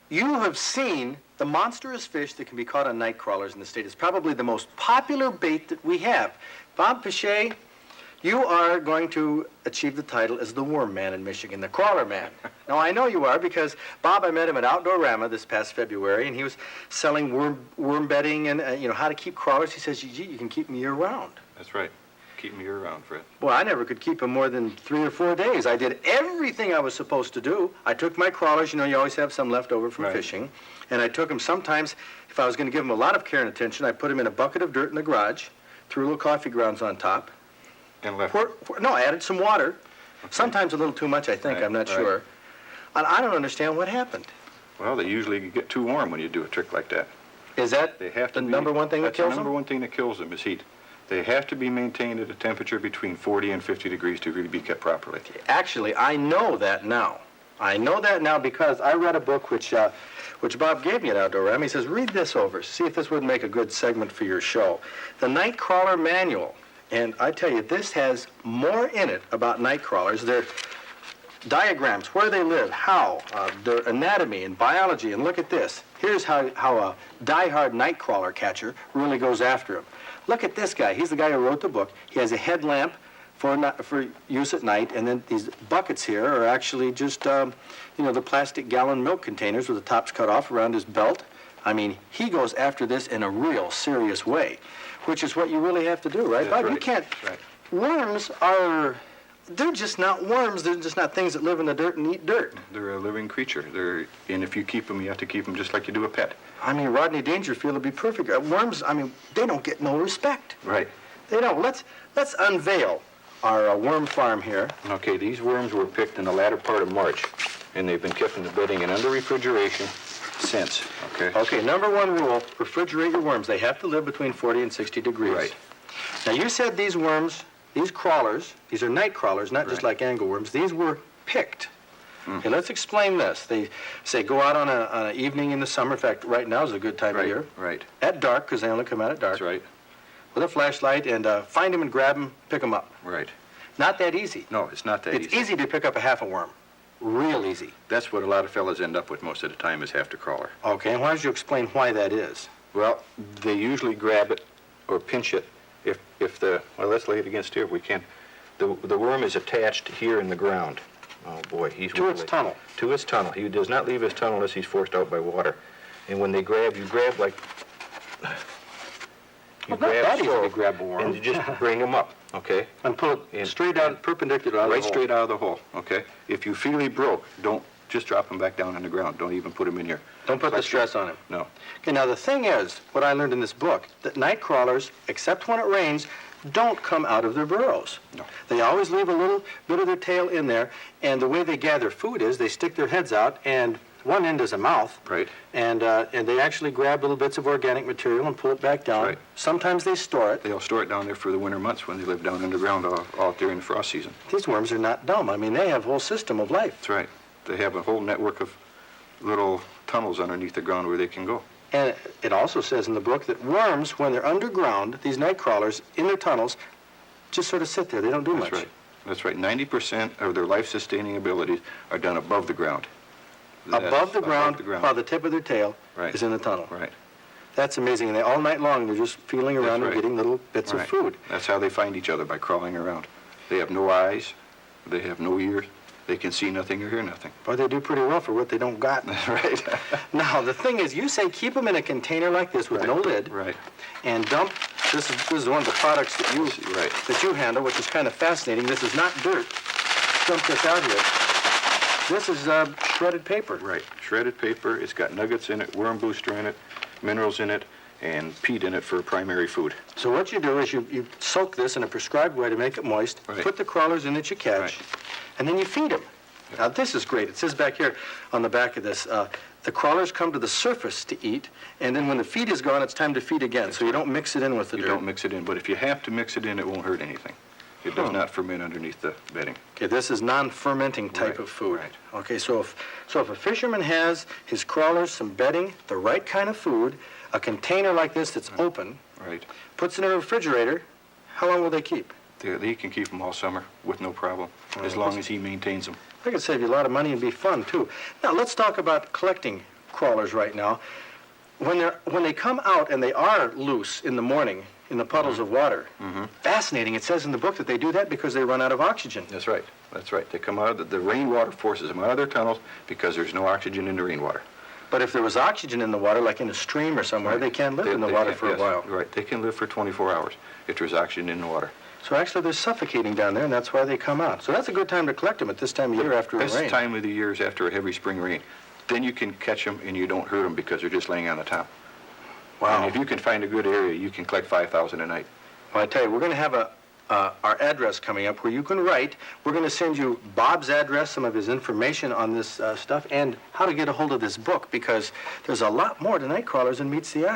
you have seen the monstrous fish that can be caught on night crawlers in the state. It's probably the most popular bait that we have. Bob Piche, you are going to achieve the title as the worm man in Michigan, the crawler man. Now, I know you are because, Bob, I met him at Outdoorama this past February, and he was selling worm bedding and, how to keep crawlers. He says, gee, you can keep them year-round. That's right. Keep them year-round, Fred. Boy, I never could keep them more than 3 or 4 days. I did everything I was supposed to do. I took my crawlers, you always have some left over from fishing, and I took them sometimes, if I was going to give them a lot of care and attention, I put them in a bucket of dirt in the garage, threw little coffee grounds on top. And left. No, I added some water. Okay. Sometimes a little too much, I think. I'm not sure. And I don't understand what happened. Well, they usually get too warm when you do a trick like that. Is that they have to the number one thing that kills them? The number one thing that kills them is heat. They have to be maintained at a temperature between 40 and 50 degrees to really be kept properly. Actually, I know that now. I know that now because I read a book which Bob gave me at Outdoorama. He says, read this over. See if this would make a good segment for your show. The Night Crawler Manual. And I tell you, this has more in it about night crawlers. Their diagrams, where they live, how, their anatomy and biology. And look at this. Here's how a die-hard night crawler catcher really goes after them. Look at this guy. He's the guy who wrote the book. He has a headlamp for use at night, and then these buckets here are actually just, the plastic gallon milk containers with the tops cut off around his belt. I mean, he goes after this in a real serious way, which is what you really have to do, right, Bob? Right. You can't. Right. Worms they're just not worms. They're just not things that live in the dirt and eat dirt. They're a living creature. And if you keep them, you have to keep them just like you do a pet. I mean, Rodney Dangerfield would be perfect. Worms, they don't get no respect. Right. They don't. Let's unveil our worm farm here. Okay, these worms were picked in the latter part of March, and they've been kept in the bedding and under refrigeration since. Okay, number one rule, refrigerate your worms. They have to live between 40 and 60 degrees. Right. Now, you said these worms, these crawlers, these are night crawlers, not just like angleworms. These were picked. Okay, let's explain this. They say go out on an evening in the summer. In fact, right now is a good time of year. Right. At dark, because they only come out at dark. That's right. With a flashlight, and find them and grab them, pick them up. Right. Not that easy. No, it's not that easy. It's easy to pick up a half a worm. Real easy. That's what a lot of fellas end up with most of the time is half the crawler. Okay, and why don't you explain why that is? Well, they usually grab it or pinch it if let's lay it against here if we can. The worm is attached here in the ground. Oh boy, he's to its tunnel. To its tunnel. He does not leave his tunnel unless he's forced out by water. And when they grab, you grab like Not that easy to grab a worm. And you just bring him up, okay? And pull it straight out, perpendicular out of the hole. Right straight out of the hole, okay? If you feel he broke, don't just drop him back down on the ground. Don't even put him in here. Don't put the stress on him. No. Okay, now the thing is, what I learned in this book, that night crawlers, except when it rains, don't come out of their burrows. No. They always leave a little bit of their tail in there, and the way they gather food is they stick their heads out, and one end is a mouth. Right. And they actually grab little bits of organic material and pull it back down. Right. Sometimes they store it. They'll store it down there for the winter months when they live down underground all during the frost season. These worms are not dumb. They have a whole system of life. That's right. They have a whole network of little tunnels underneath the ground where they can go. And it also says in the book that worms, when they're underground, these night crawlers, in their tunnels, just sort of sit there. They don't do much. That's right. That's right. 90% of their life-sustaining abilities are done above the ground. Above the ground, while the tip of their tail is in the tunnel. Right. That's amazing. And all night long, they're just feeling around and getting little bits of food. That's how they find each other, by crawling around. They have no eyes. They have no ears. They can see nothing or hear nothing. Boy, they do pretty well for what they don't got. That's right. Now, the thing is, you say keep them in a container like this with no lid. Right. And dump, this is one of the products that you handle, which is kind of fascinating. This is not dirt. Dump this out here. This is shredded paper. Right. Shredded paper. It's got nuggets in it, worm booster in it, minerals in it, and peat in it for primary food. So what you do is you soak this in a prescribed way to make it moist, put the crawlers in that you catch, and then you feed them. Yep. Now, this is great. It says back here on the back of this, the crawlers come to the surface to eat, and then when the feed is gone, it's time to feed again. So you don't mix it in with the dirt. You don't mix it in, but if you have to mix it in, it won't hurt anything. It does not ferment underneath the bedding. Okay, this is non-fermenting type of food. Right. Okay, so if a fisherman has his crawlers, some bedding, the right kind of food, a container like this that's open, puts it in a refrigerator, how long will they keep? He can keep them all summer with no problem, as long as he maintains them. That could save you a lot of money and be fun, too. Now, let's talk about collecting crawlers right now, when they come out and they are loose in the morning in the puddles of water, fascinating. It says in the book that they do that because they run out of oxygen. That's right. That's right. They come out of the rainwater forces them out of their tunnels because there's no oxygen in the rainwater. But if there was oxygen in the water, like in a stream or somewhere, Right. they can't live in the They water can't- for yes, a while. Right. They can live for 24 hours if there's oxygen in the water. So actually they're suffocating down there, and that's why they come out. So that's a good time to collect them at this time of year after a Best rain. time of the year is after a heavy spring rain. Then you can catch them and you don't hurt them because they're just laying on the top. Wow. And if you can find a good area, you can collect 5,000 a night. Well, I tell you, we're going to have our address coming up where you can write. We're going to send you Bob's address, some of his information on this stuff, and how to get a hold of this book, because there's a lot more to night crawlers than meets the eye.